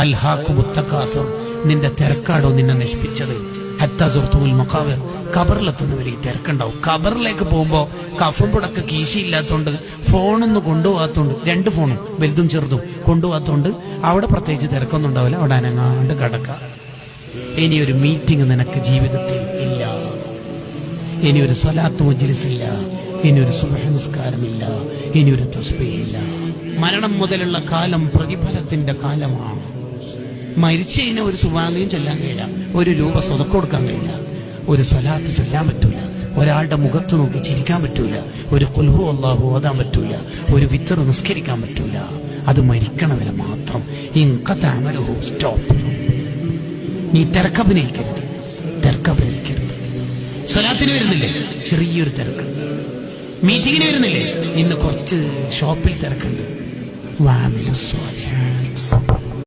അൽഹാക്കുമുത് തകാസുർ, നിന്റെ തിരക്കാടോ നിന്നെ നശിപ്പിച്ചത്. ഹത്താ സുർത്തുൽ മഖാബിർ, ഖബറിലെത്തുന്നവരെ ഈ തിരക്കുണ്ടാവും. ഖബറിലേക്ക് പോകുമ്പോ കഫം പുടക്ക് കീശയില്ലാത്തോണ്ട് ഫോണൊന്നും കൊണ്ടുപോകാത്തോണ്ട്, 2 ഫോണും വലുതും ചെറുതും കൊണ്ടുപോകാത്തോണ്ട് അവിടെ പ്രത്യേകിച്ച് തിരക്കൊന്നും ഉണ്ടാവില്ല. അവിടെ അനങ്ങാണ്ട് കിടക്കാം. ഇനിയൊരു മീറ്റിംഗ് നിനക്ക് ജീവിതത്തിൽ ഇല്ല, ഇനിയൊരു സ്വലാത്ത് മജ്ലിസ് ഇല്ല, ഇനിയൊരു സുബ്ഹ് നിസ്കാരമില്ല, ഇനിയൊരു തസ്ബീഹ് ഇല്ല. മരണം മുതലുള്ള കാലം പ്രതിഫലത്തിന്റെ കാലമാണ്. മരിച്ചു കഴിഞ്ഞാൽ ഒരു സുബ്ഹാനയും ചൊല്ലാൻ കഴിയില്ല, 1 രൂപ സ്വതക്ക കൊടുക്കാൻ കഴിയില്ല, ഒരു സ്വലാത്ത് ചൊല്ലാൻ പറ്റൂല, ഒരാളുടെ മുഖത്ത് നോക്കി ചിരിക്കാൻ പറ്റൂല, ഒരു ഖുൽ ഹു അല്ലാഹു ഓതാൻ പറ്റൂല, ഒരു വിത്തർ നിസ്കരിക്കാൻ പറ്റൂല. അത് മരിക്കണവരെ മാത്രം. സ്റ്റോപ്പ്. നീ തിരക്കഭിനയിക്കരുത്, തിരക്കഭിനയിക്കരുത്. സ്വലാത്തിന് വരുന്നില്ലേ, ചെറിയൊരു തിരക്ക്. മീറ്റിങ്ങിന് വരുന്നില്ലേ, ഇന്ന് കുറച്ച് ഷോപ്പിൽ തിരക്കുണ്ട്.